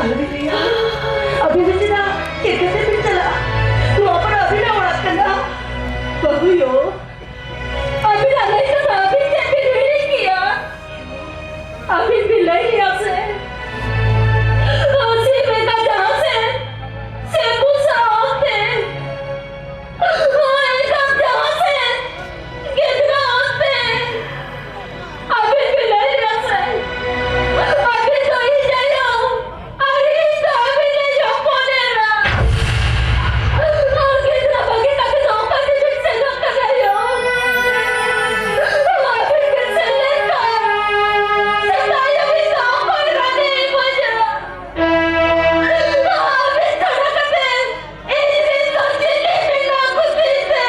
चांगली प्रिया अभिनेता एकत्र पिक्चरला तू आपण अभिनय ओळखते ना बघूयो अभी नहीं तो अभी भी नहीं किया अभी भी नहीं से उसी में का जहाँ से पूछा होते और एकदम जहाँ से कितना होते अभी भी नहीं से अभी तो ही जाओ अभी तो अभी नहीं हो पाने ना और कितना बाकी तक तो कर भी से ना कर रही हो अभी भी से लेकर सताया भी तो कोई नहीं बजा अभी थोड़ा करते इन्हीं तो जिले में ना कुछ दे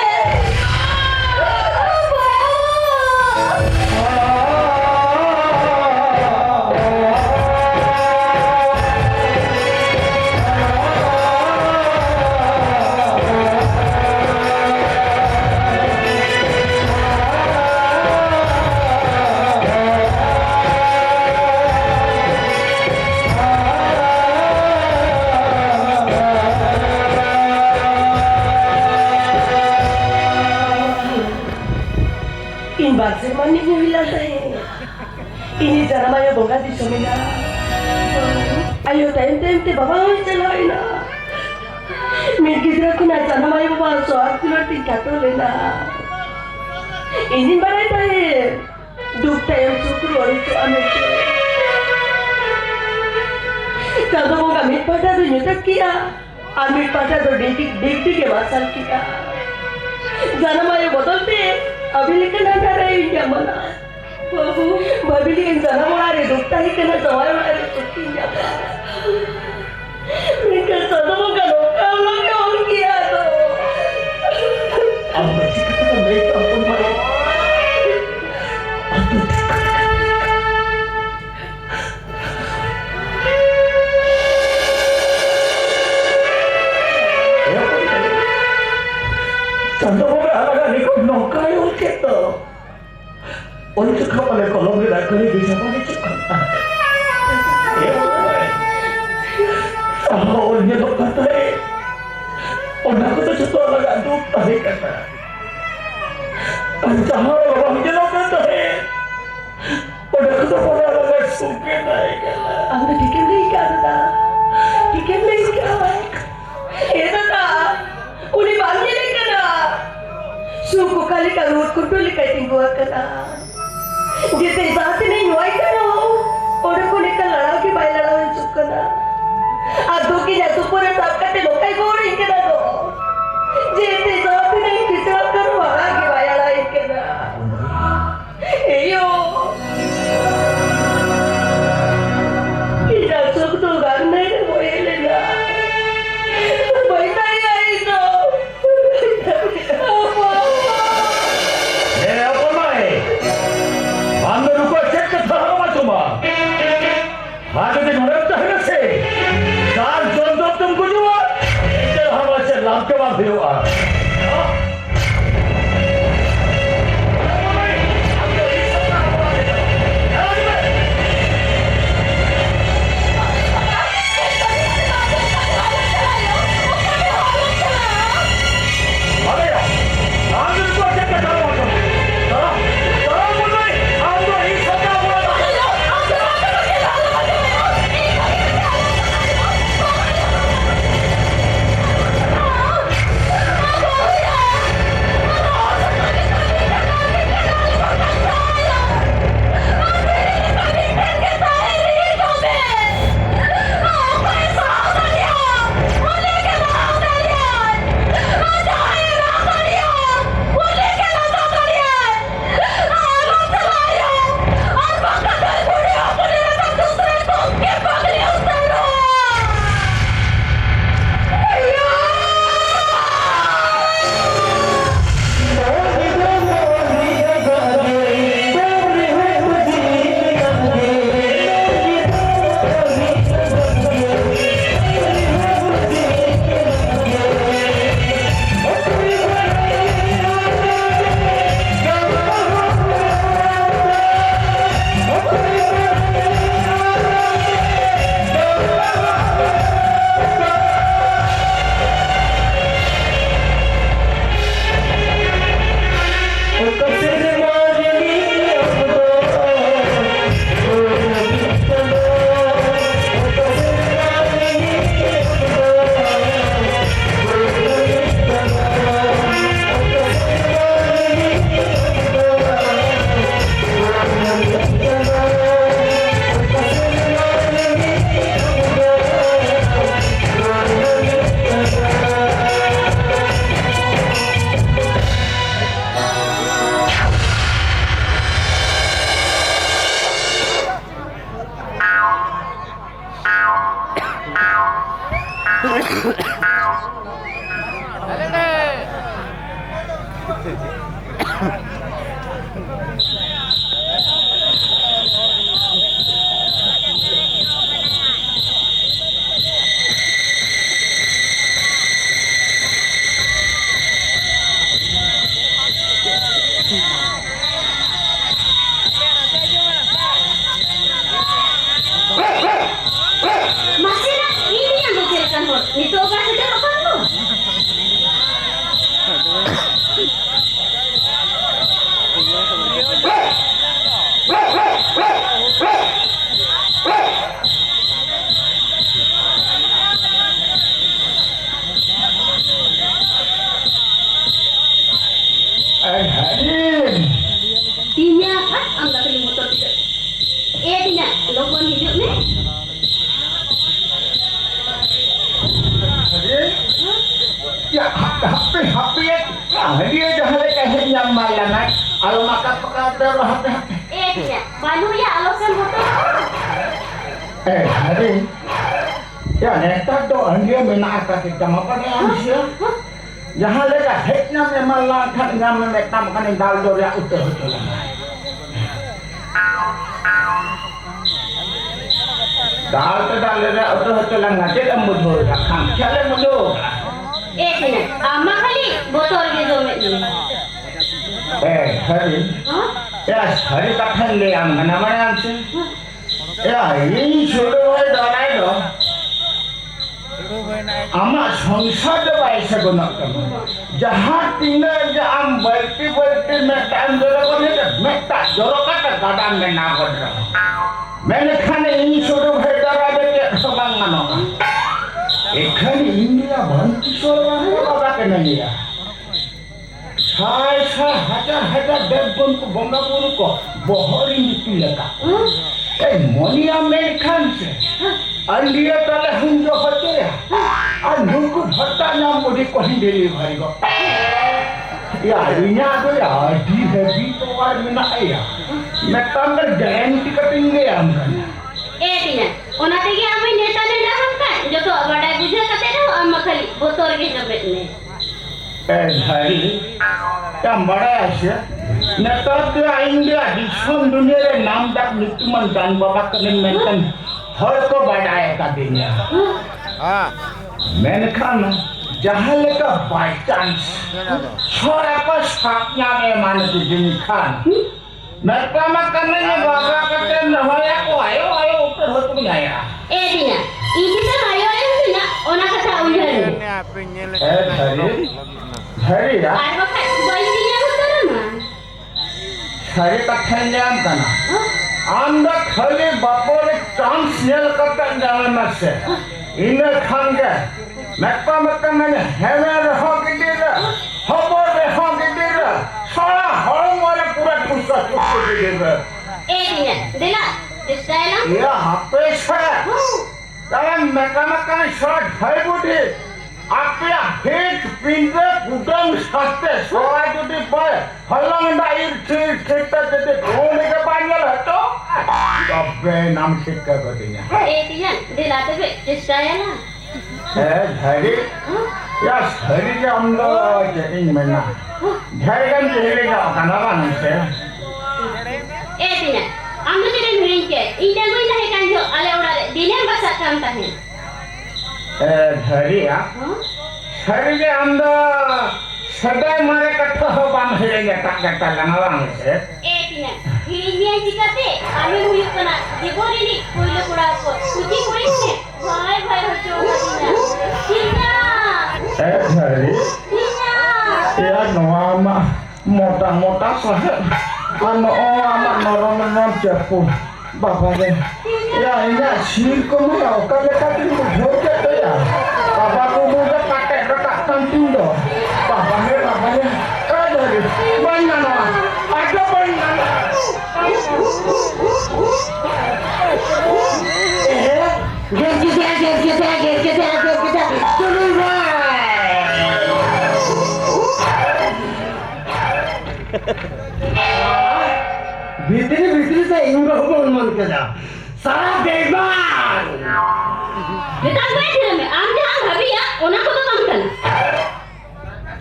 इन बात से मन नहीं मिला है ini cara maya boga di somena ayo time te baba hoy chalai na mir gidra ko na jana maya baba so akula tikato lena ini barai tahe duk time sukru ori to ame tado boga mit pata do nyotak kiya amit pata do dik ke masal kiya jana maya bodolte अभी लेकिन ना जा रही है मना बाबू भाभी लेकिन जाना वाला रे दुखता ही करना जवाई वाला रे सुखी जाता मैं क्या सादा वो का लोग क्या और किया तो अब बच्ची का तो नहीं तो अपन भाई चंदो को अलग निको नौकाई होके तो उनके कपड़े कलम में रख कर बीच में चिपका और ये लोग कहते हैं और ना कुछ तो अलग दुख नहीं करना जहाँ हम ये लोग कहते हैं और ना कुछ तो अलग सुखे नहीं करना अंदर ठीक नहीं क्या था ठीक नहीं क्या ये था उन्हें बांधने नहीं करना सुको kali kalau kuduli kai tinggu akana jete baat nahi hoy kano ore ko nikal lada ke bai lada hoy chukana adu ki jatu pore sab kate lokai gore ikena do jete baat nahi kitna karo wala ke bai lada ikena eyo ida suk to gan nahi hoye lena bai tai ai to आगे से घोड़े तो है से चार zone दो तुमको जो आ इधर हवा से लाभ के बाद फिर आ Oh Masih nak ini yang kecilkan bos. Itu obat saja apa tu? Harim. Tinya, anggap ini motor tidak. Tinya, logon hidup ni. Ya, happy. Dia dah kayak nyamalan. Kalau makan perkara happy. Tinya, baru ya alasan motor. Harim. Ya, netak doang dia menak kita apa ni Asia. Jangan lega heknya memang langkah dengan memetam kan daldo ya utuh. Dal ya utuh lang ngajak amudul rakam. Chale mudu. Tinya, ama kali botol ke domet ni. Hari. Ya, hari kapan le ang nama ni Ya, ini sudah dah dah. Amat সংসার বাইসে গুণক যাহা তিনে যে আম বলতে মেটান জোরে বলে মেটা জোরকাটা গাদান মে না বল রहा मैंने खाने इन शुरू भेदरा देके सबंग मानो এখানে ইন্ডিয়া ভান্তি সরবা বাবা কে नहीं या छाय हजार देवगुण को बंगापुर को बहरी नीति लगा ए मोनिया में खान से अंडिया तले हम जो होते हैं और नुकु भट्टा नाम मुझे कोई डिलीवरी को या इन्या तो यार दी है भी तो वार में ना आया मैं तंगर गारंटी करेंगे हम Tinya, ona tegi amai neta ne na hamkan. Joto badai buja kate na amma khali botol ke domet ni. hari yang bada Asia netat India disun dunia re naam dak nituman dan baba kenen menten har ko badaya kadinya menkan jahal ka by chance chora ko saknya me man din khan mereka makan ni baba katen hoya ko ayo utar hotu ni aya Tinya, ini kan ayo na ona kata ujar. hari ya Arba kan boy tinya motor mah. hari katanyam kana anda khali bapore chance nel katan jalan nase ina khanga mekpa mane heme raho gidira hobo raho gidira sara hormore pura kusa gidira Tinya, dela, istana. ya hape sa karan mekpa mane short bhai budi apya hit pinde kudam saste soa jodi boy halong dair thita jodi dhone ke panjal hato abbe naam sikka kadinya Tinya, dela tebe istana. hari ya hari ke amdo jadi mana hari kan jadi ka kanara nse Tinya, amdo jadi miring ke. Ida goi nahi kan jo ale udare dinen basa kam tahe. hari ya hari ke amdo sadai mare katha bam hirenge tak langawang se Tinya, hinya jikate ami huyuk kana jibori ni koile pura ko suci koris ne bhai hocho Tinya hari Tinya ya noama mota sahe ano amat noron japu baba de ya ini sir ko mo kale katin ko bhoke to ya baba ko mo da kate ka tantindo baba ne dari banana ada banana kita turun भीतरी से इनका हुक्म मन कर जा सारा देखभाल Kita gue di dalam, am jangan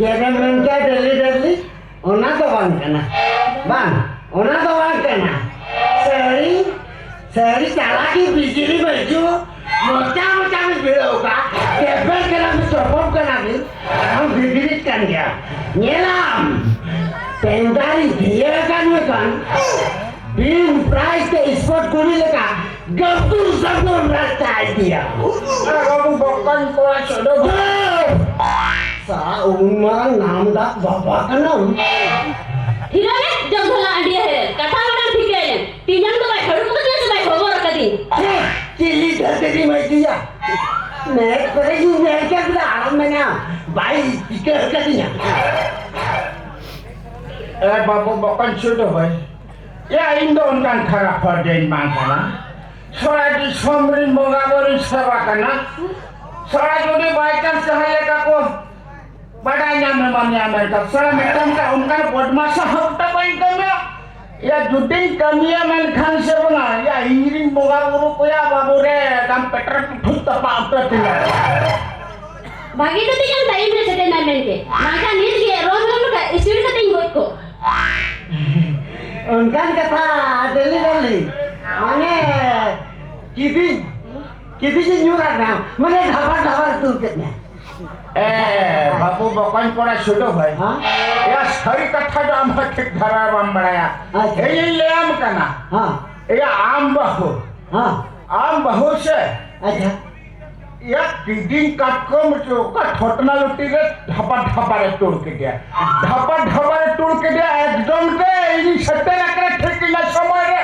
Kira mereka deli ona to bang kana bang ona to bang kana sehari calaki bijili baju macam beroka kebel kena mencoba kana ni हम बिजली kan dia nyelam tendari dia kan bin price ke sport kuri leka gabur sabun rata dia kamu bukan kelas ada sa umar नाम दा बाबा का नाम हिरा ने जब भला idea है कथा बना ठीक है तीन तो भाई खड़ू को कैसे भाई खबर कर दी चिल्ली धरते दी मैं दिया मैं करेगी मैं क्या बता आराम में ना भाई टिकर कर दिया बाबू बकन छोड़ो भाई या इंदो उनका खरा फर्देन मांगना सोरा की सोमरिन मोगावरिन सेवा करना सोरा जोड़ी बाइकन सहायक को बड़ाइnya memang Amerika. Soalnya mereka उनका बदमाश हफ्ता पाइन कमी या जुटिंग कमी मन खान से बना या इंजीनियरिंग बोगा गुरु को या बाबू रे काम पेटर ठुट तपा अपना तिला भागी तो तीन टाइम में सेटे ना मेंके माका नील के रोज का स्पीड का तीन को उनका कथा दिल्ली माने किसी से न्यू रखना माने ढाबा तू कितने बाबू बकन पड़ा छोड़ो भाई या सारी कथा जो हम ठीक धरा बम बनाया ये ले आम करना ये आम बहू से अच्छा या किडिंग काट को मुझे का ठोटना लुटी रे ढपा रे तोड़ के दिया ढपा रे तोड़ के दिया एकदम के ये सत्ते ना करे ठीक ना समय रे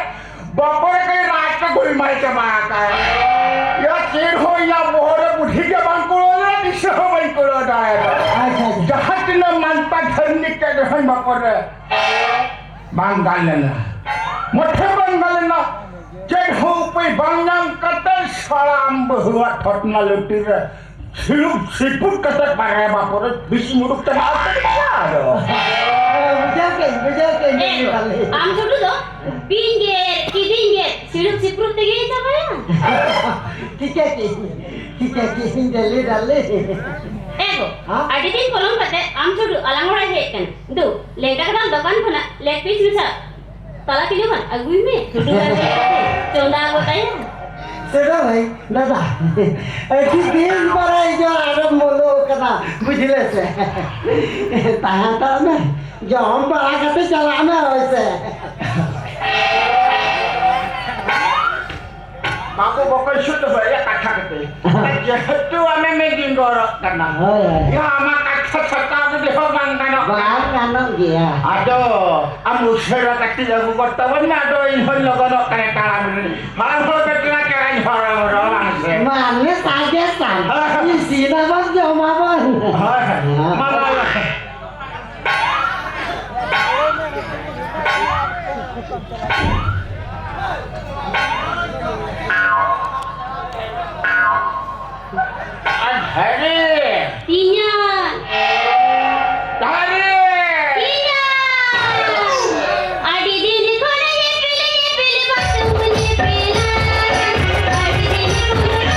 बापोरे के रात का गोल मार के मारा का या चीर हो या मोहरे बुढ़ी के बांको दिशा हो भाई को डायरा अच्छा जहां न मानता धरनी के रहन बापोरे बांगालना मोठे बांगालना जय हो पे बांगाम कते सलाम बहुआ ठटना लुटी रे सिपुट कते पारे बापोरे बिस मुरुक ते बात बुझा के आम छोटू तो बिंगे किडिंगे सिपुट ते गई था भाई ठीक है जल्दी डाले एगो आदि दिन कोलम कते आम छोटू अलंगड़ा है कन दो लेटा का दुकान खोना लेग पीस मिसा तला किलो मन अगुई में छोटू चौंदा बताया सेडा भाई दादा ऐसी दिन पर आई जो आराम बोलो कना बुझले से ताहा ता में जो हम बड़ा कते चला में वैसे बाबू बकल शुद्ध भाई या कथा करते जेहतु हमें में गिंगोर करना या हमा कथा सत्ता तो देखो बांगानो बांगानो गया आदो हम उसेरा कति लागू करतवन ना आदो इनहल लगनो करे ताला में हां हो कतना करे हरा लांसे माने साजे सान ई सीना बस जो माबन हां मामा Hari Tinya Hari Tinya Adi dini kona ye pili batu ye pila Adi dini kona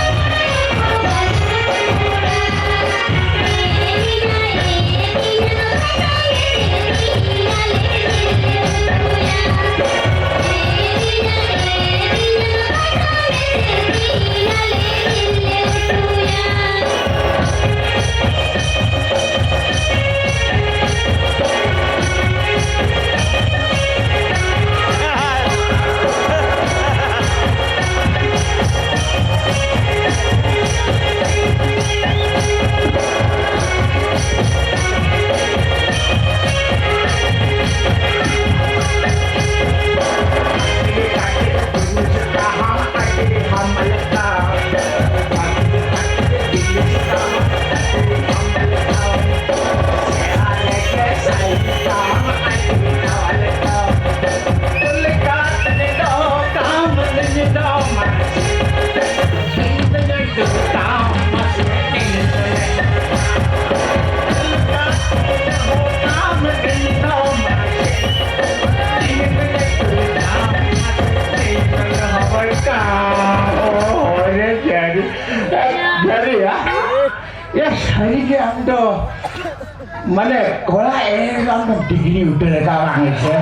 Mana kola lang degree udah kawang itu.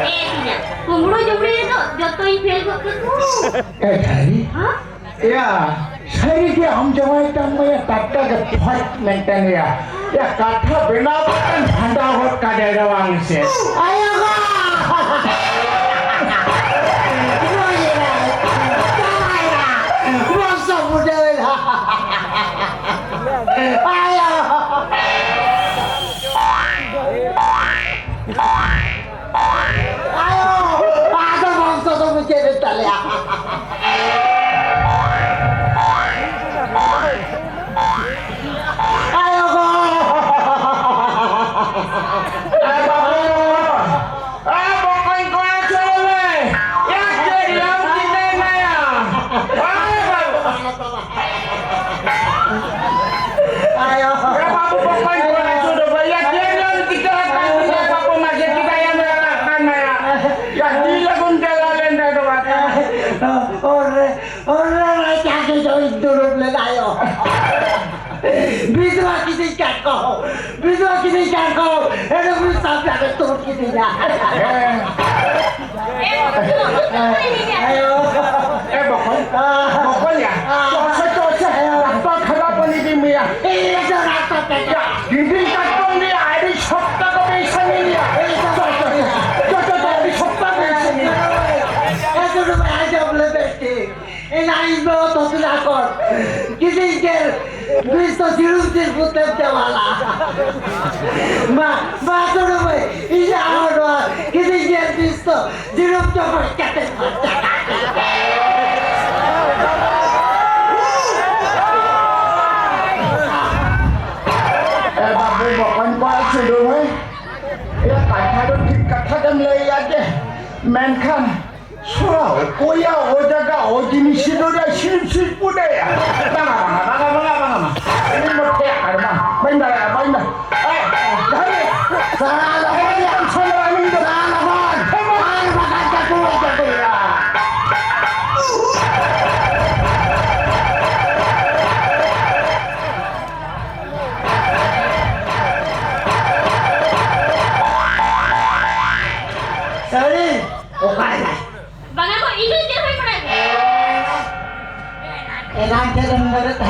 Tidak. Kumbro jumri itu jotoin fail kok itu. Tadi? Hah? Ya, saya ini हम जवाई तम में कट्टा के फट maintain या कट्टा बिना button भंडा होत का डेगा वांग से आया गो मस्त मुझे आया आयो आधा मस्त तो मुझे देता ले ayo go pokoknya kau cewek ya jadi laut kita ya ayo bapak pokoknya kau sudah banyak jadi laut kita kita bapak masih kita yang melakukan ya gila pun jalan dah orang cakap jauh turun le ayo Biswa kisi kakau, ada pun sampai ada turun kisi ya. Ayo, pokoknya, cocok, apa khabar pun ini Mia? Jangan apa ya, gini kakau ni ada shopta kau bisa ni ya. Cocok ada shopta bisa ni. Itu tu aja boleh beti. Ini bawa tu sudah kor. Kisi ker. Visto cirurgical putar jawala. Ma tu rumai. Ini awal kisi ker visto cirurgical cover kate. Babu bukan kau sudah mai. Ya kata tu kata jam lagi aja. Menkan. Surau, koya, ojaga, ojini sidoda, sip budaya. Bang. Ini mereka karena, benda. Dari, salah yang salah ini salah bang. Ayo makan jago ya. Sorry, okay. Bang aku itu dia saya pernah. Enak jalan berat.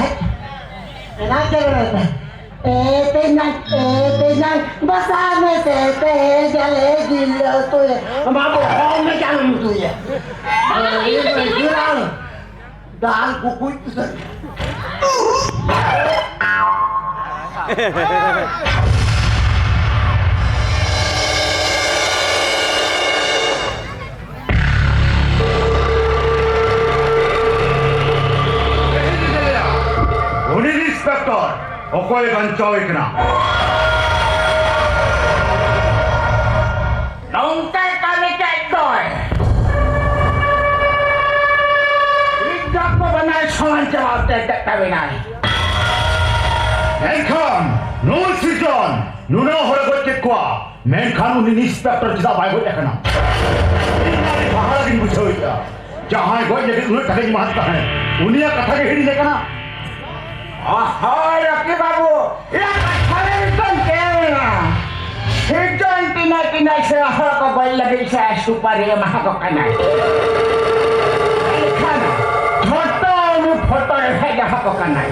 Tenang, basane se jale gilo tu ya. Babu, home jalan tu ya. Bang aku itu dia saya pernah. Dal kuku itu. Inspector, okoy bancau ikna. Nongkai kami cekdoy. Ijak ko banay soman jawab tetek kawinay. Menkan, no season, nuna hora gocek kwa. Menkan uni inspector jida bai go ekna. Ini bahar din buchoi ya. Jahan go jadi uni kadang mahta hai. Uni ya katha ke hidi dekna. Ahai Rocky Babu, ya kacau itu kena. Hidup tina sehari kau balik lagi saya supaya mah kau kena. Kena, foto saja kau kena.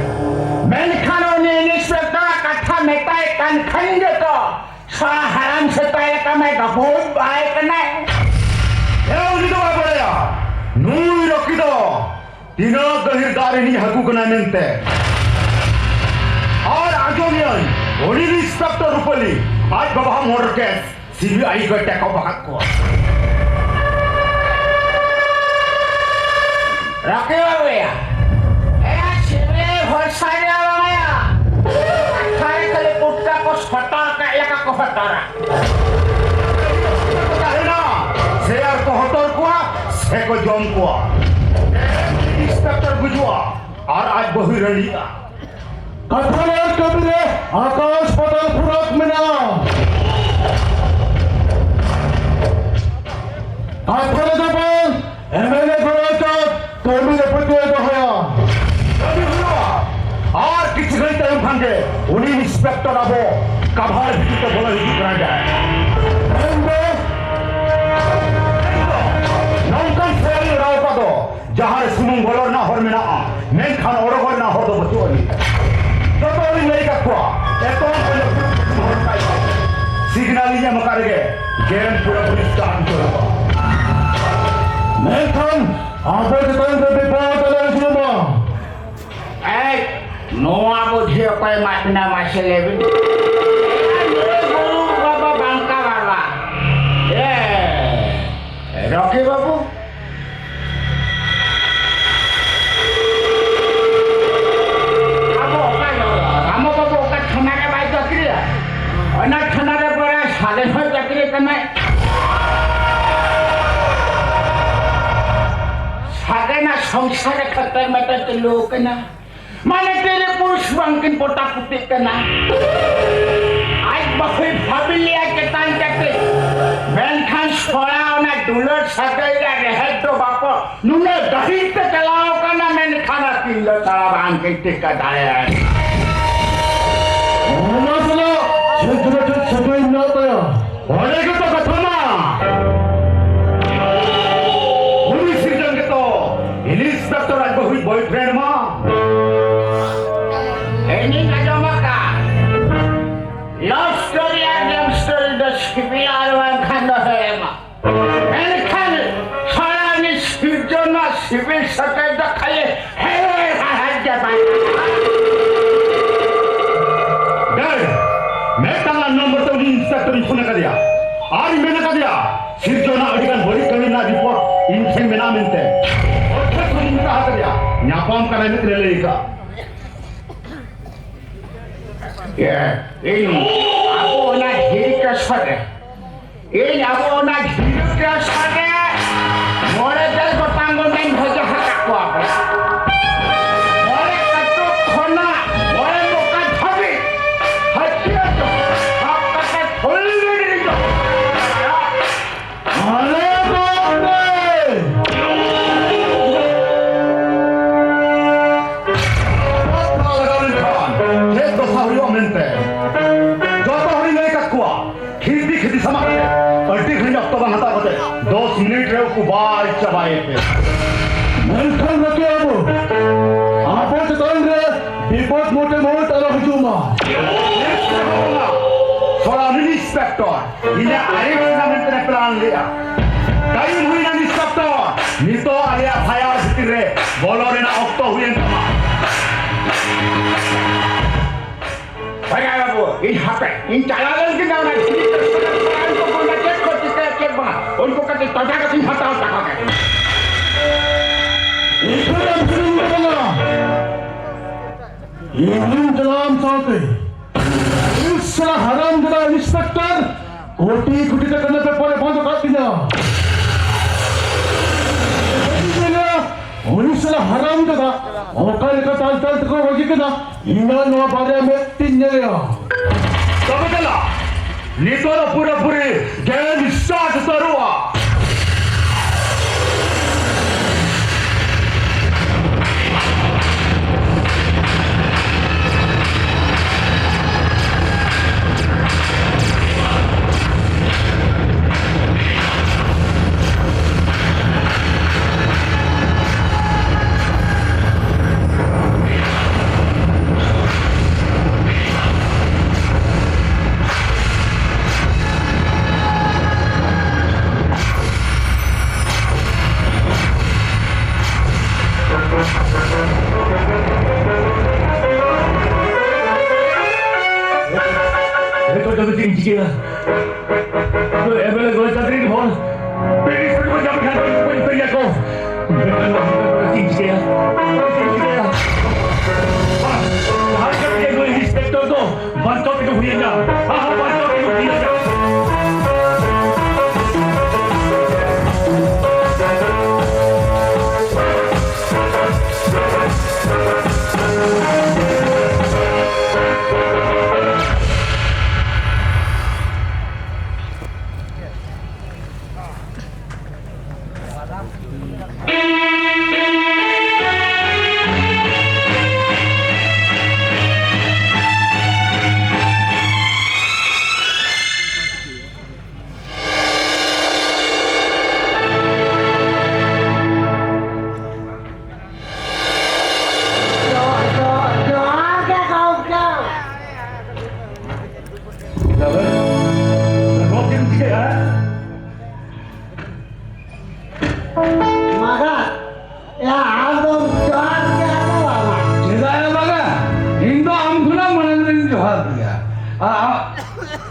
Menkano ni inspektor kata metai kan kanda kau. Salah haram setai kami kau boleh baik kena. Yang itu apa ya? Nui Rocky do, tina kehirgar ini aku kena nente. और आजोनियन original inspector रुपली आज बाबा more case CBI का टेको बहाक को रखे हुए या CBI भरसाने वाला या सारे कले कुत्ता को फटा का एक को फटारा ना शेयर को होटल को से को जोन को इंस्पेक्टर गुजवा और आज बहु रलिया कथार कबीरे आकाश पताल फुराक मिना कथार जबान एमएलए फुराक कबीरे पतिया दहया कबीरे और किसी घंटे हम भांगे उन्हीं इंस्पेक्टर आबो कभार भी तो बोला ही करा जाए नौकन सेल राव का दो जहां सुमुंग बोलर ना हर मेना मेन खान ओरगोर ना हर दो बचुअनी तो नहीं का कुआ एतो सिग्नलिंग मकार के गेम पूरा स्टार्ट करो मेन खान आबो जतन से बिपात ले सुनो ए नोआ बुझे अपाय मातना मासे लेबी गुरु बाबा बांका बाबा ए रॉकी बाबू अब ओका राम बाबू ओका थाना के बाई चक्री अना थाना रे परा साले हो चक्री कने सागे ना संसार खतर मत लोक ना माने तेरे पुरुष बंकिन पोटा पुटी कना आज बहुत फैमिलिया के तान के मैन खान छोड़ा ना दुलर सगैरा रहे तो बापो नुने दही पे चलाओ कना मैंने खाना किलो सारा बांध के टिक्का डाया मसलो छत्र छत्र न तो होने के तो कथा ना पुलिस सीजन के तो इंस्पेक्टर आज बहुत बॉयफ्रेंड मां ini aja maka love story and love story the similar one kind of hema and kan sarani sirjona civil sakai da khale he haja bai dad मैं तंगा नंबर तो inspector phone कर दिया आज मैंने कर दिया sirjona adikan bori kami na report insen mena mente और फिर तुम कहा कर दिया न्यापम करने में तेरे लिए का ini aku nak diri kesana. Ini aku nak diri kesana. Mulai dari bertanggung dan berjahat aku apa? Mulai ketuk kena, mulai bukan tapi hati itu. Apa kata tulis itu? Mana boleh? खेती समाप्त अड्डी खंड अब तो बंगता होते 10 minute रे कुबार चबाए थे Menten रखे अब आपो चतन रे विपद मोटे मोट अलो हुजुमा थोड़ा इंस्पेक्टर इने अरेंजमेंट ने प्लान लिया टाइम हुई ना इंस्पेक्टर नी तो आलिया फायर भीतर रे बोलो रे ना ऑक्टो हुई ना भैया बाबू इन हाथे इन चालालन के नाम है उनको बोलना चेक कर चेक बना उनको कहते तोड़ा का सिंह हटाओ तक के इसको हम शुरू करना ये हम जलाम चाहते इस साला हराम जला इंस्पेक्टर कोटी कोटी तक करने पे पड़े बंद कर दिया उनिसला हराम जगा औकाल का ताल ताल को होगी के ना इना नो बारे में तीन ने लिया तब चला नितोरा पूरा पूरे गेम स्टार्ट करुआ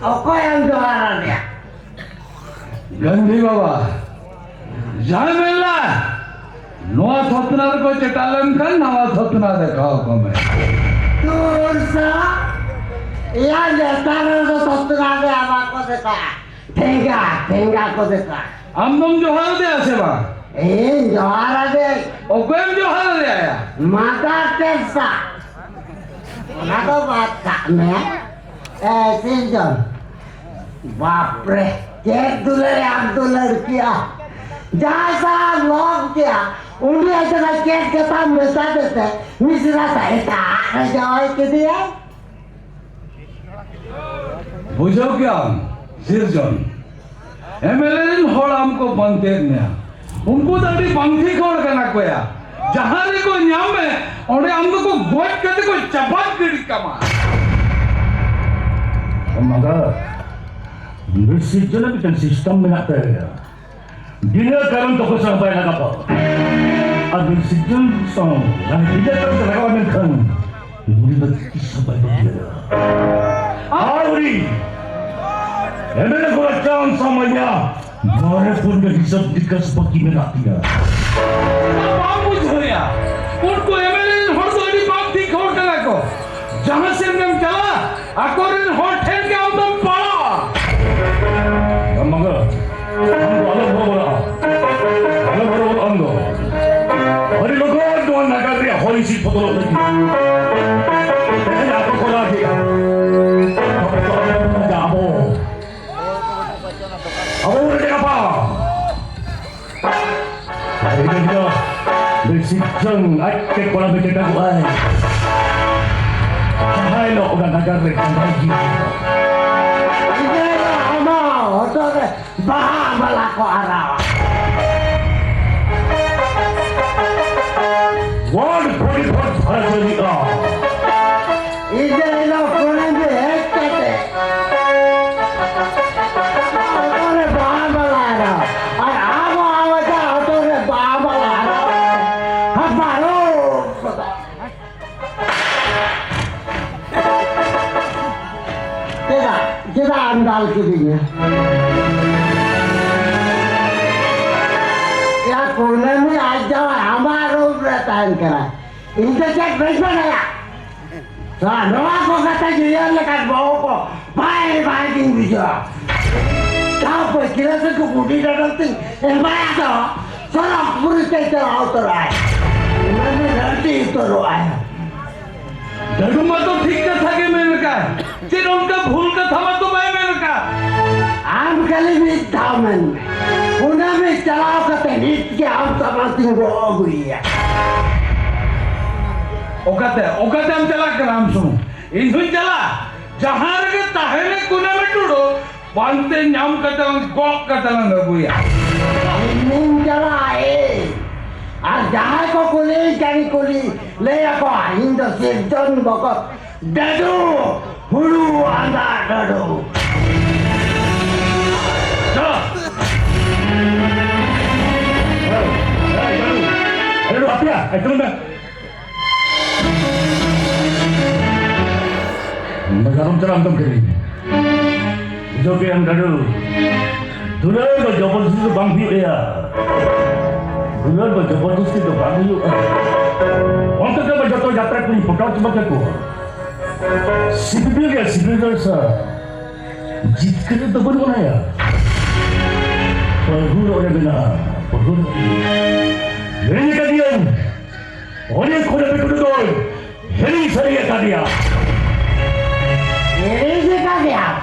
Apa yang juara dia? गंधी बाबा जाए मिलना नवा थोतना को चटालन का नवा थोतना दिखाओ को मैं Tursa, iya dasar itu satu apa kau deka? Tengah kau deka. हम तुम जो हाल दे ऐसे बा Juara deh. और कोई जो हाल दे आया Mata Teresa. Kenapa baca nih? Sinjon. Bapre, $1 किया. जैसा लोग किया, उन्हें ऐसा केस के पास मिलता देते, मिश्रा सहिता जाए के दिया. बुझो क्या सिरजन एमएलए होड़ हमको बनते नया उनको दादी पंथी खोड़ करना कोया जहां रे को न्याम में और हमको को गोट करते को चपाट गिरी कमा मगर निर्सिजन बिकन सिस्टम में आता है dia karon toko sampai nakapa adil sijun song yang dia karon nakapa menkan muri bagi sampai dia Auri emang gua jangan samanya mare pun gak bisa dikas bagi menatia apa मुझे या उनको MLA होड़ दादी पंथी खोड़ करना को जहां से हम चला अकोरन होड़ ठेल के हम तुम पड़ा maka anggo alam anggo hari logo doan nagari holi si potolo lagi aku ko lagi jabo aku udah apa hari ini decision akke kola bete aku ai hai lo udah nagari lagi Bahan balako araw. World Body Part Harajika. Ide ilo kone be hekate. Otore bahan balaro. Ar awa ja otore bahan balaro. Haparo. Kita andal kirinya. कोने में आज जाओ हमारा रहता है इनका इनसे check भेज बनाया तो नवा को कहता है ये लेकर बहु को भाई दिन बिजा क्या कोई किला से को बूटी डालते हैं माया तो सारा पूरी कैसे आओ रहा है मैंने लड़ती तो रहा है डरुमा तो ठीक का था कि मैंने कहा जिन उनका भूल का था तो मैंने कहा आम कली भी था मैंने उन्हें भी चलाओ करते नीच के हम समझते हो गई है ओकाते हम चला कर हम सुनो इन्हीं चला जहाँ के ताहने कुना में टूटो पांते न्याम कतलन गॉक कतलन लगुया नीम चला है आज जहाँ को कुली जानी कुली ले को हिंदू सिर्जन बको डडू हुलू आंधा डडू Aduh, apa ya? Itu mana? Magaram ceram tuh kiri. Itu yang dadu. Dulu itu jabatan itu bang biu ya. Dulu itu jabatan itu bang biu. Untuk apa jatuh jatrak pun potong cuma keku. Sipil sah. Jika itu baru mana ya? Perguru orang benar. Perguru. Ini kalian, orang kau dah berdua, ini saya kalian. Ini kalian.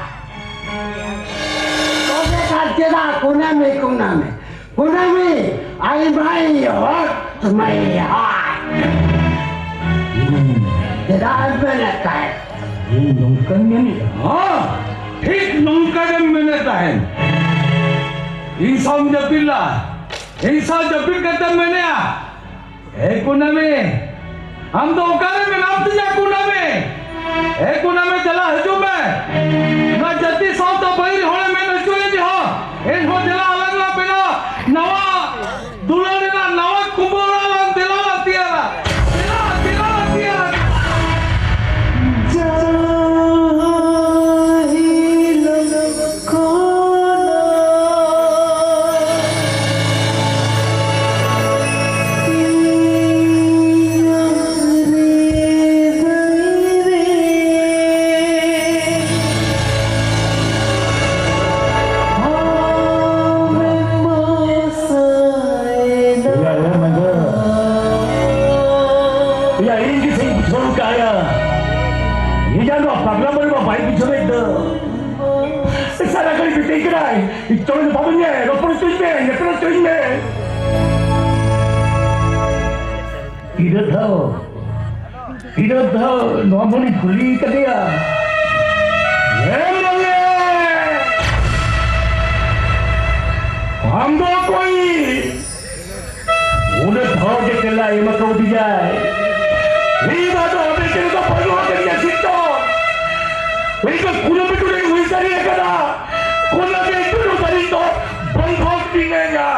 Kau dah kerja kunami, ay mai hot, mai hot. Tidak benar kan? Ini nongkrongnya ni. हाँ ठीक नौकर में रहता है इंसान जब पिल्ला इंसान जब पिल करता मैंने एक कुना में हम तो औकारे में नाम तुझा कुना में एक कुना में चला हजू में ना जल्दी सौ तो बहिर होने में नचुए जी हो इन हो चला अलग ना पिला नवा दुलारे ना नवा कुंभोरा ना दिला ना तियारा दिला ना Tiyara Pagla mo yung babae pijulit na. Sana ka ibigay ka na eh. Ito na pa niya eh. Napuro tuwin mo eh. Napuro tuwin mo eh. Tidak tahu. Tidak tahu. Namun guli ka dia. Emangnya. Hambo koi. Udah tahu ke telah yang kau dijai. Lima tu habis kita perlu akan dia situ. Mereka kuda betul yang wisari kena. Kuda betul tadi tu bangkok tinggalnya.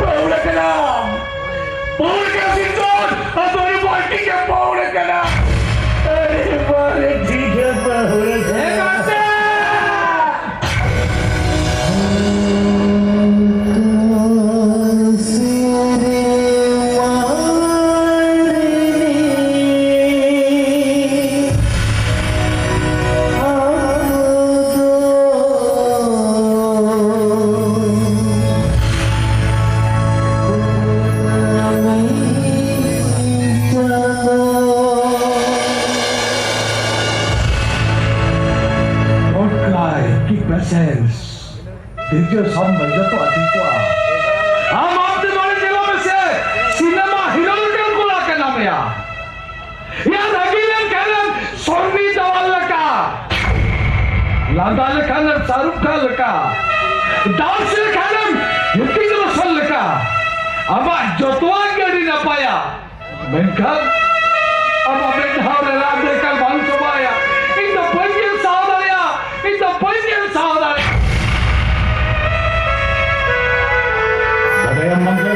Paulah kena. Paulah kena situ. Atau ni politik yang paulah kena. Politik yang paulah kena. Dia sama jatuh hati kuat. हम आपके द्वारा जिलों में से cinema heroine को लाकर नाम या रगीलन खान सोनी दवाल का लादाल खान शाहरुख खान का दाउद खान युक्ति रोशन का अब जोतवा गड़ी न पाया मेनखान अब अपने ढाल रात देखकर वन सुबाया इन द पंजिल सावधाया इन द पंजिल सावधाया yang mangga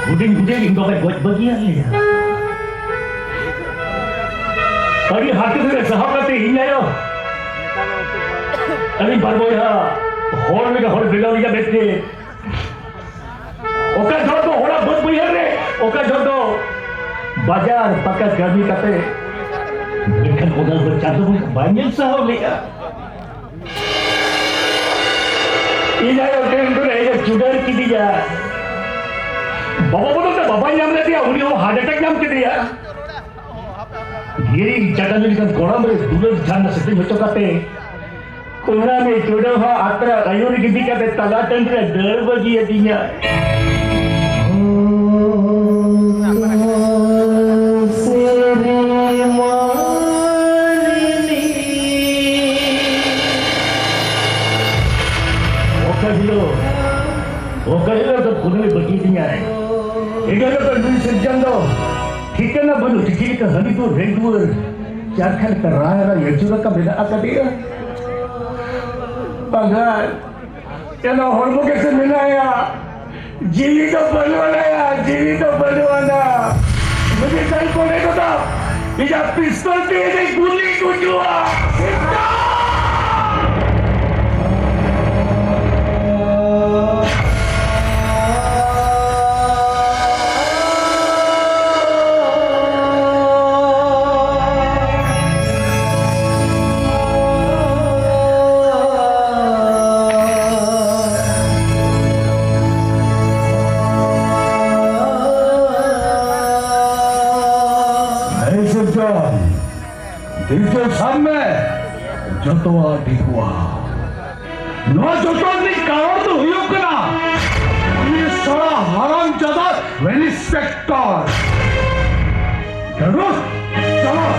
guding-guding indo buat bagian dia tadi hati saya sahabat ini yo tadi baru ya hor bilau dia bete oka jodoh orang buat bayar re oka jodoh bajar pakai gaji kate ikan modal bercantum banyak sahau lihat ini ayo tentu deh sudah kita ya bapak betul tak bapak nyam dia uni heart attack nyam dia ये जगह में kan कोड़ा में दूर जान सकते हो तो कहते कोड़ा में जोड़ा हो आत्रा आयुर की भी कहते तला तंत्र डर बजी है दिया ओकरे तो खुद में बची दिया है इधर तो दूर से जंगो ठीक है ना बनो ठीक है हनी तो रेगुलर चार खान कर रहा है ये चुरा का बिना आता दिया बंगाल क्या ना हॉर्मोन कैसे मिला या जीवी तो बनवाना या जीवी तो बनवाना मुझे कल को नहीं पता इधर पिस्तौल पे एक गोली को जुआ Itu sama, jodoh dikwa. No jodoh ni kau tu hiup kena. Ini salah haram jada, inspector. Terus, jalan.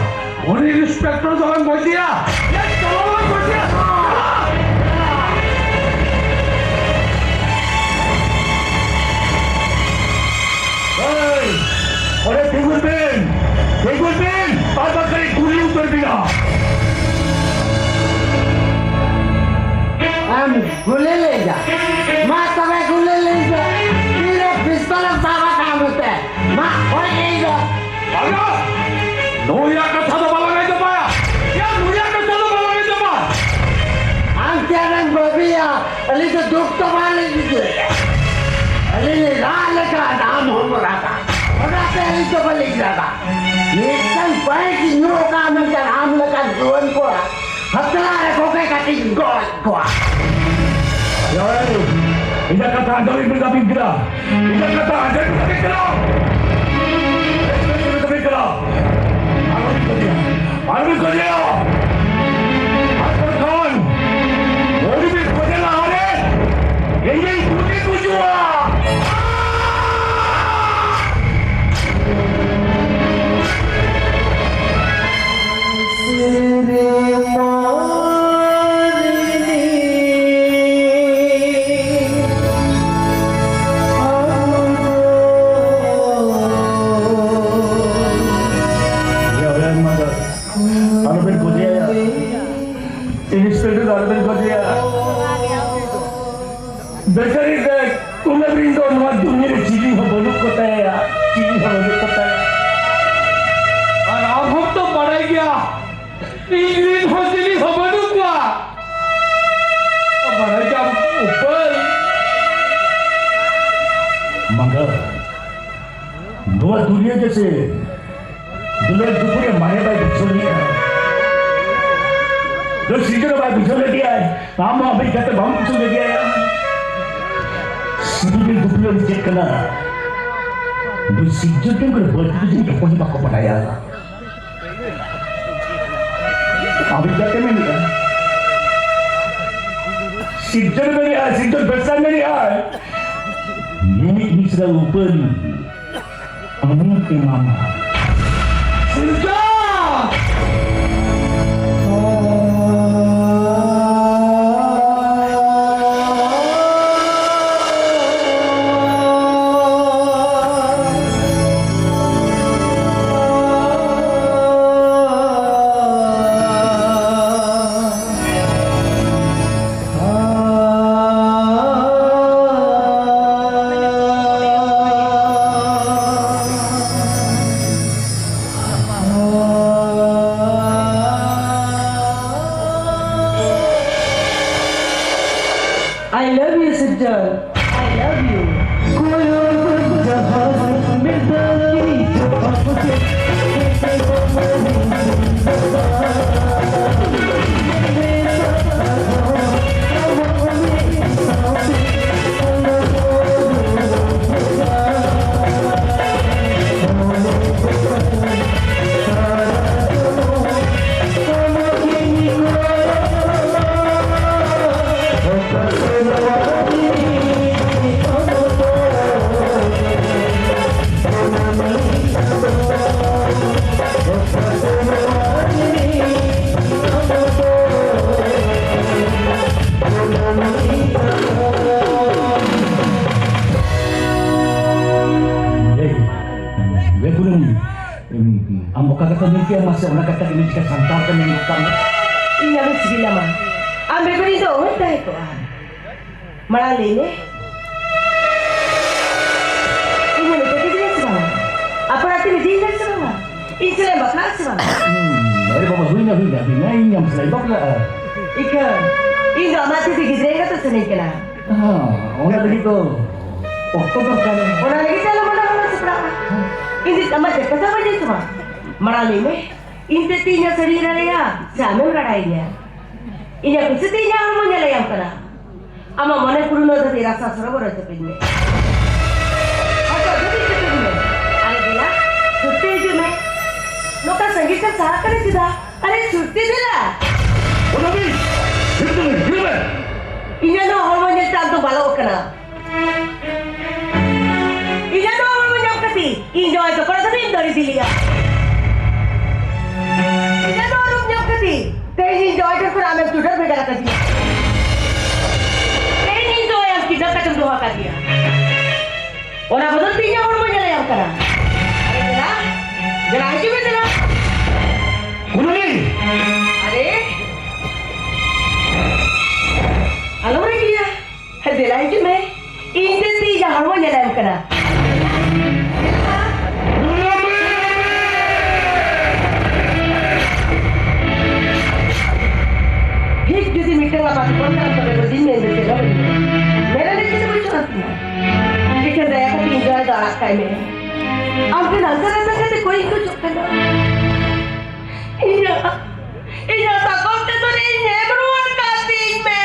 Ini inspector jalan boccia. Ya jalan boccia. Hey, orang tunggu ben. Apa kali guli utar dia? Am gule le जा, माँ तबे gule ले जा, तेरे पिस्तौल सावा काम होता है, माँ और नहीं जा। Ayo, Nuya ka sada balangay japa. Ya Nuya ka sada balangay japa. Am tiada berbia, ali tu duk tu balik itu. Ali ni lalu ka nama merata, merata ali tu balik jada. Ini baik nyuruh kami kan amlakan tuan kuah. Hatlah aku kaki gol. Ya, ini kata anda ini berapa kira? Ini kata anda berapa kira? Berapa kira? jese dulu dupur yang mana baik betul dia. Dulu season baik betul dia. Kamu abis kata bang betul dia. Season dupur cek kena. Dulu season tu kan berarti jadi apa ni bakal padaya. Abis kata mana? Season mana? Season besar mana? Ini sudah open. Amin ke mama. Sudah. I love you, Sejal. I love you. Ambo kata mimpi yang masuk nak kata ini jika santarkan yang kamu. Ini harus segala mah. Ambil beri tu, dah itu. Malali ni. Ini ni jadi dia semua. Apa nanti ni dia semua? Ini selain bakal semua. Dari bapa huina ini yang selain bakal. Ikan. Ini dah mati di gidreng tu senang kena. Orang begitu. Oktober kan. Orang lagi kalau mana seberapa? Ini sama je, kata apa je semua? Malali ni. Ini tinya serira ya, sama radainya. Ini aku setinya orang menyala yang kena. Ama mana kurun ada di rasa serabur aja pinnya. Apa jadi seperti ni? Ada bila? Suti je me. Loka sanggit kan sah kerja sudah. Ada suti bila? Orang ni, hidup. Ini no hormonnya cantik balau kena. Ini no hormonnya kasi. Ini joy tu kalau tadi dari dia. Ini no hormonnya kasi. Tapi joy tu kalau ame sudah berjalan kasi. Tapi joy yang kita kacau doa kasi. Orang betul tinya hormonnya yang kena. Ada bila? Bila aja bila? Orang ni. Ada? Halo Regia, bila aja me? Ini tiga hormonnya yang kena. Hik jadi meeting apa tu pun kan pada berdiri dan berjalan. Mereka ni kita berjalan tu. Kita dah aku enjoy dah kai me. Apa nak kerana kita koi itu cakap. Iya takut tu ni beruang kasih me.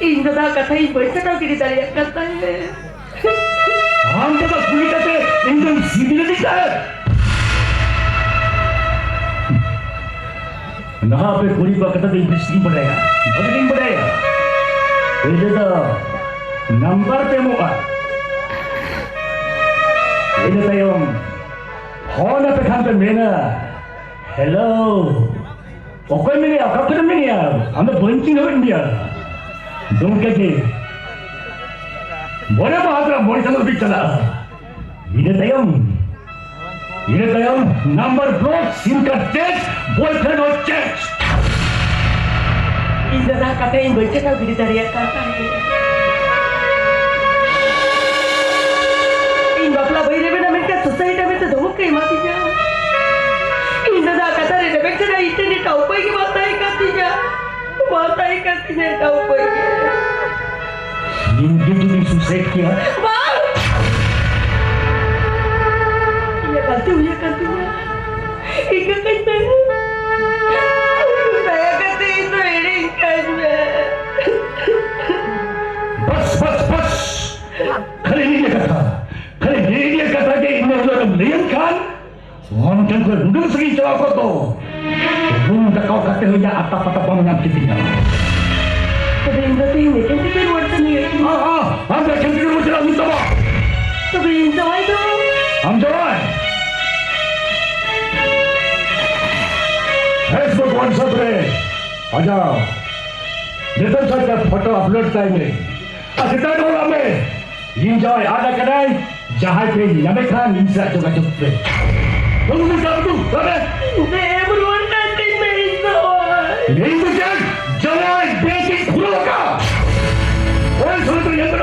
Indah kata ibu itu tahu kiri tadi kata ye. Anda tak boleh kata Indah sini ni tak. Nah, apa kuri pak kata ini sini berdaya, berdaya berdaya. Ini dah number temuka. Ini dah yang phone apa kan pemena. Hello. Okey mini, apa kena mini ya? Anda bunching apa India? Dongkeke. Boleh bahasa boleh sangat bicara. Ini tayang number block singkat chat boyfriend or chat. Indra kata yang baca kau beri dari kata. Indra pula beri mana mereka society itu dong kayak matinya. Indra kata ini mereka dah itu ni tahu pergi matai katinya tahu pergi. Ini tu susah kia. Bang. Iya kantunya. Ika kata. Saya kata itu iringkannya. Bas. Kali ini dia kata ke ini orang liang kan? Orang kan kau duduk segi cakap kau tu. Belum tak kau kata hanya atap menyakitinya. Tapi Indra tu ini kan kita luar sini. Anda kan tidak macam itu apa? Tapi Indra itu. Amjad. Facebook WhatsApp रे आजा नितन साथ photo upload करेंगे असिता डोला में enjoy आधा कराए जहां पे नमे खान इंस्टा जोगा पे तुम क्या तू अबे Everyone touching me Indra. नहीं तो क्या जवान बेटी खुलो का ओए सुन तो ये तो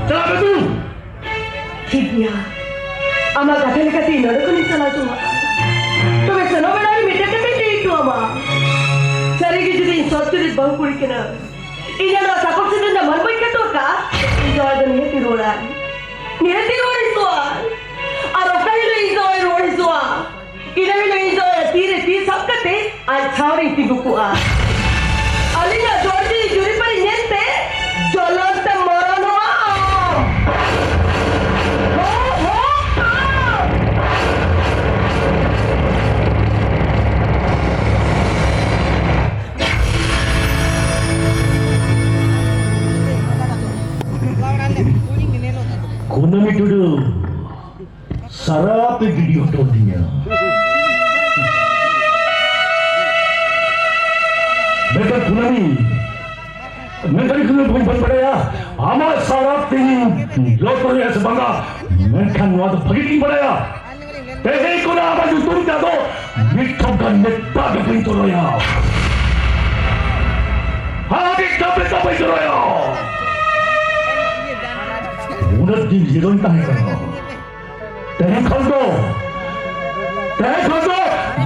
चला बे तू Sibia. Ama kata ni kata Indra ko ni salah semua. तो मैं सनो बड़ा ही बेटा के बेटे itu ama. Sari ki jadi satu di bang kuri kena. Ina na sakop sedang dah malbai ketu ka. Indra ada ni tirola. Ni tirola itu. Arokai le Indra rola itu. Ina le Indra tiri sab kate. Al chawri tibu ku a. Alina George juri par niente. Jolan te morano a. Kunami dulu sarap video tolnya. Mereka Kunami bukan beraya. Amat sarap tinggi lotor ya sebangga. Mereka nuat begitu beraya. Tapi kuna apa justru jatuh mithokan netta begitu roya. Habis sampai roya. उन्नत दिन जीवन है करना तय खोल दो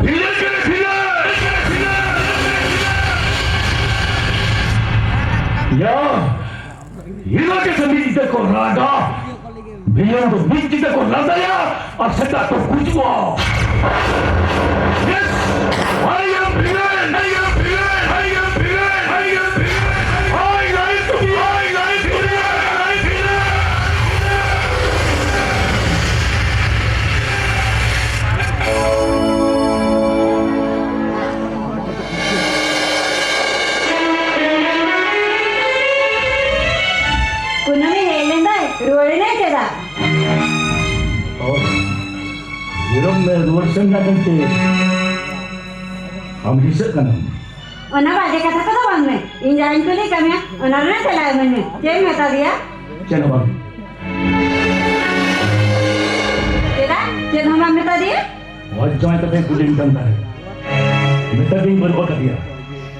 भीले या hero के सभी को राजा भीलों को बीच को राजा या और सदा तो कुछ हुआ यस I am villain में वर्षन ना बनते हम रिसर्च करना ओना बाजे कथा कथा बांगने इन जाइन को ले कमिया ओना रे चला मैंने जे मेता दिया चलो बाबू तेरा जे हम मेता दिया और जॉय तो मैं बुलिंग करता है मेता दिन बर्बाद कर दिया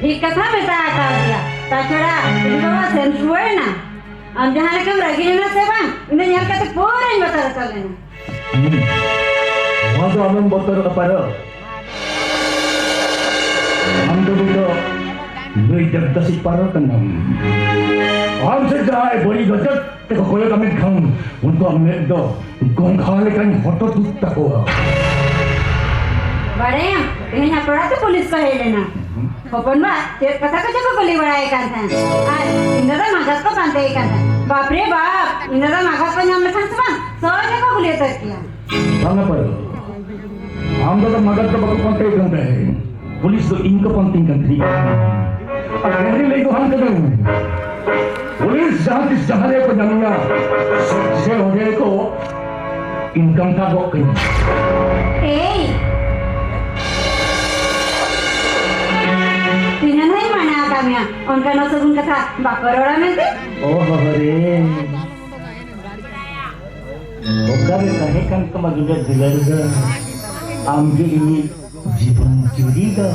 एक कथा मेता आता दिया ताछड़ा ini bawa sensual na am jahan lekam ragi na se bang ini nyal kata pura ini bata kalian वहाँ तो हमें बहुत तरह का पारा हम तो नहीं जब दस पारा करना हमसे जाए बड़ी गजब देखो कोई कमी खाऊं उनको हमने दो गोंग खा लेकर होटो दूध तक हुआ बड़े हैं यहाँ पड़ा तो पुलिस को है लेना अपन बा तेरे पता को जब गोली बढ़ाए करते हैं आज इंद्रा मगज को बांधे करते हैं बाप रे बाप इंद्रा मगज को नाम में सांस बांध सोने को गोली तक किया कहाँ पर हम तो मगज को बकवास करते करते हैं पुलिस तो इनको पंक्तिंग करती है अगर ले तो हम करें पुलिस जहाँ ले को जानिया से हो गए को इनकम का बॉक करें तीनों नहीं मना kami ya. Onkan no sabun kata bakar orang nanti. Oh रे Okare kahekan kemajuan dilarga amge ini जीवन जुड़ीगा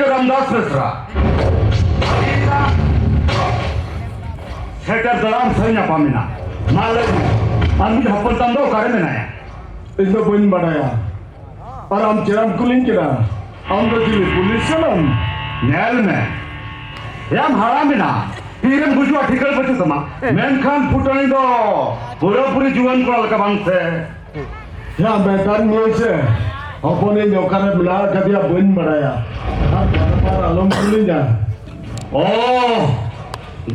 रामदास मिश्रा सेटर दराम सैन्य पामिना मालक आमी हपन तंदो करे में नया इसमें बन बढ़ाया और हम चिराम कुलिंग किरा हम तो जिले पुलिस से हम नेल में याम हरामिना पीरन बुजुआ ठिकर बचे तमा मेनखान फुटनी दो पूरी जुआन को अलका बांगसे या मैदान में से अपने नौकरे मिला कदिया बन बढ़ाया पर आलम कुलिंग जा ओ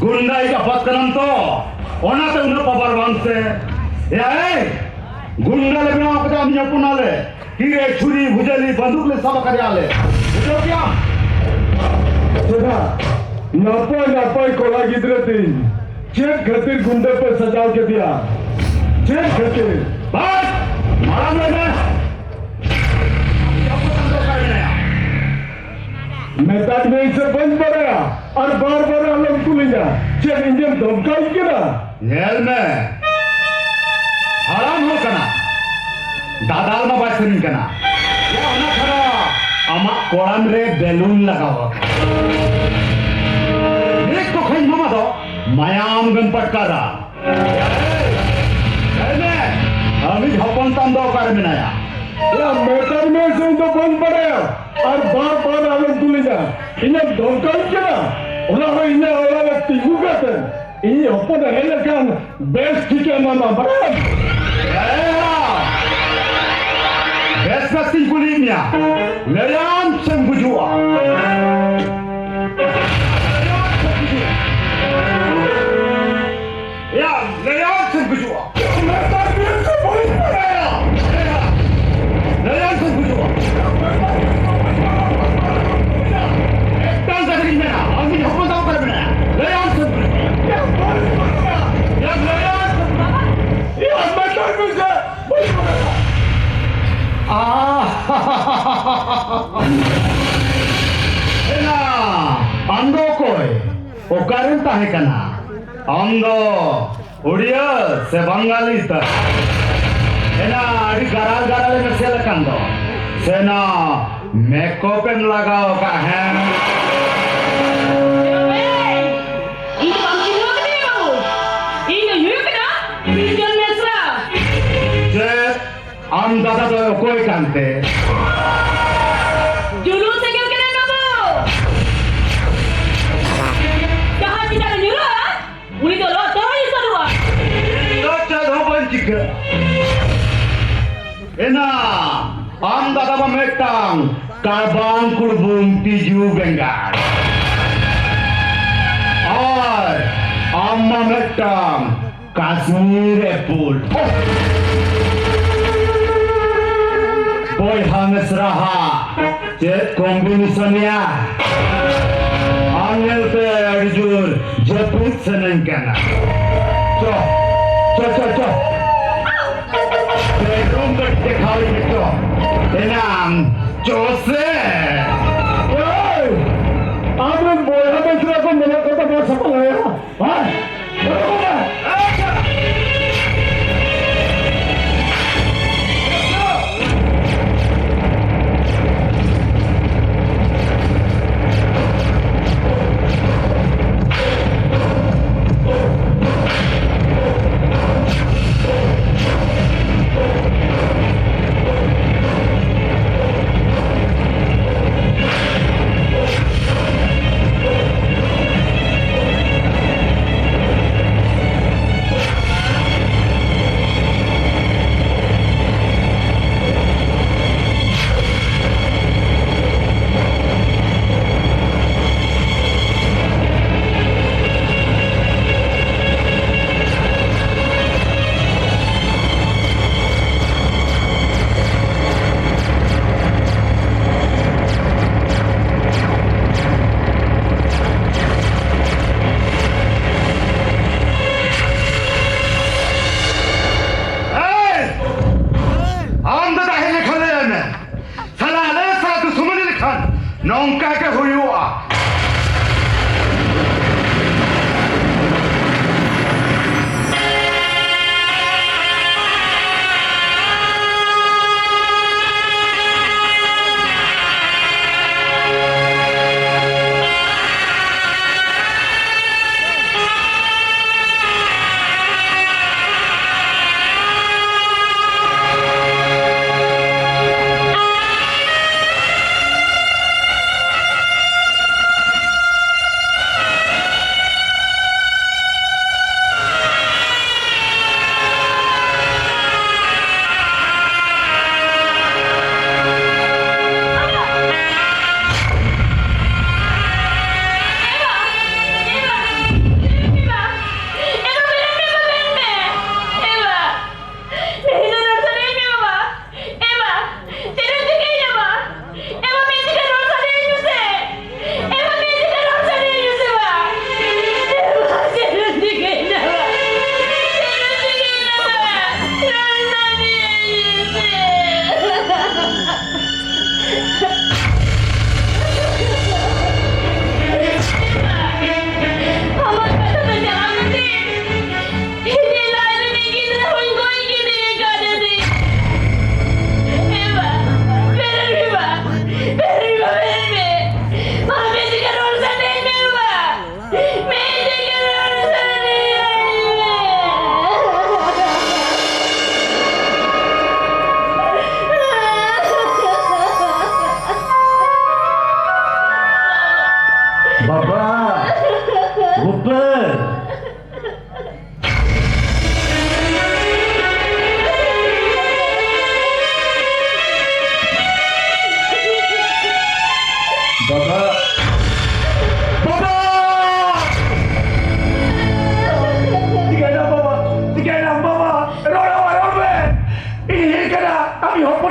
गुंडाई का पत्कनम तो ओना ते उन पबर बांगसे या गुंडा ले बिना आपका हम यपुना ले हीरे छुरी भुजली बंदूक ले सब करे आले बुझो क्या सुना नपो कोला गिद्रे तीन चेक खातिर गुंडे पे सजाव के दिया चेक खातिर बस मारा में मैदान में से बंद पड़ा और बार आलम कुलिंगा चेक इंजन धमकाई के ना नेल में हराम हो कना दादाल में बात सुनी कना या होना खरा अमा कोड़म रे बैलून लगाओ एक तो खंड मामा दो मायाम गन पटकारा अभी झपन तंदो कर मिनाया या मैदान में से तो बंद पड़ा और बार आलम कुलिंगा इन्हें धमकाई के ना उन्हें इन्हें वाला तिगु कहते ini apa dah kan best tiga nama berat best pasti kulitnya leyan sembujua ya leyan sembujua leyan sembujua dan dari mana kami apa tahu kalau mana leyan sembujua अंदो कोई ओकारें ताहे कना अंदो उड़िया से बंगाली तक एना अड़ी गराल में से लकंदो सेना मेकअप लगाओ का है हम दादा तो कोई कांते जुलूस से क्यों करें नबो कहाँ बिचारे जुलूस उन्हीं तो लो तो ही सरुआ तो चलो बंचिक एना हम दादा बा मेटांग कारबान कुड़बुंग तीजू बेंगार और अम्मा मेटांग Kashmir apple boy hanges raha jet combination ya angel te arjur jeput seneng kana cho bedroom kat dikhai cho enam jose आपने बोला दूसरा को मिला तो बहुत सफल है हाँ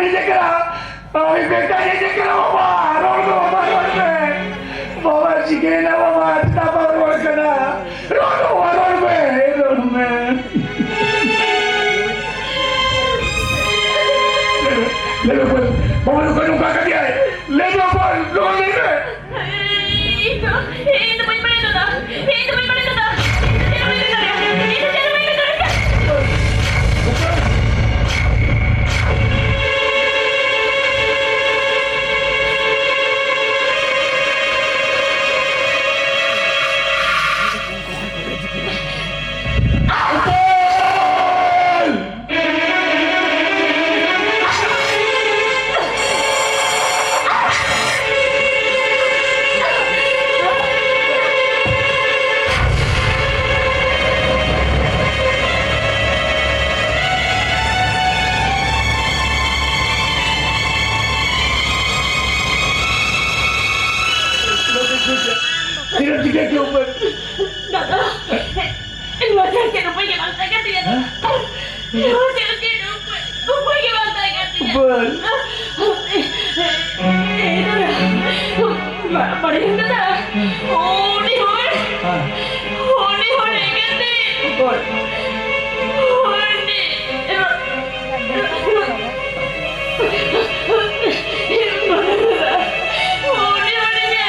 di kira. Ay, beta di kira mama. Rodo mama rodo. Mama sige na mama. Tapa rodo ka na. Rodo rodo. Rodo man. Lelo pues, mama lu kanu ka dia. Lelo pues, lo lelo. Ito ba yung pala ito? Ito ba yung pala ito? Ito ba yung pala Tidak juga coba. Dato, no sé que no puede llevar esta cantidad. No sé que no puede llevar esta cantidad. Bal. Parece nada. Holi holi. Holi holi kante. Bal. Holi. Holi holi niya.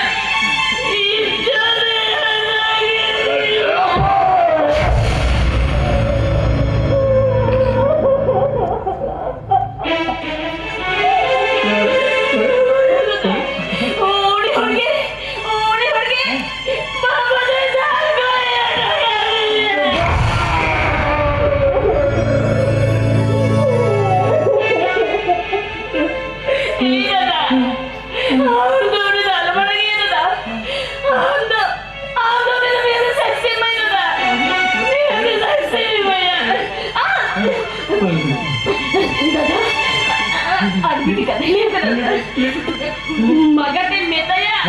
Magatin meta ya.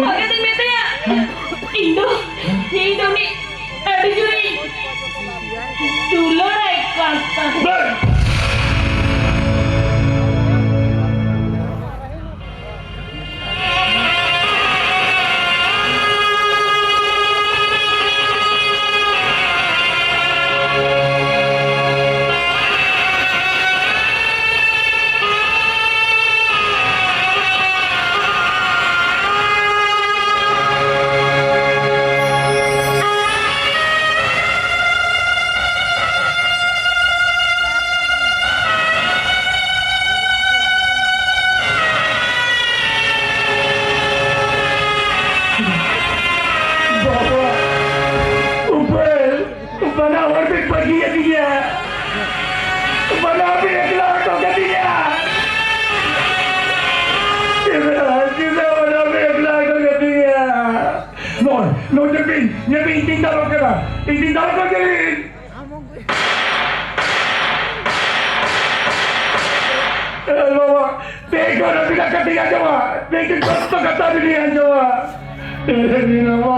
Magatin meta ya. Indo ni ada juri. Dulu naik kasta. No, Jepin, intentalo ka na. Intentalo ka Jepin. Mama, teko na pinakatiyan niya, ma. Teko gusto ka tabi niyan niya, ma. Hindi na, ma.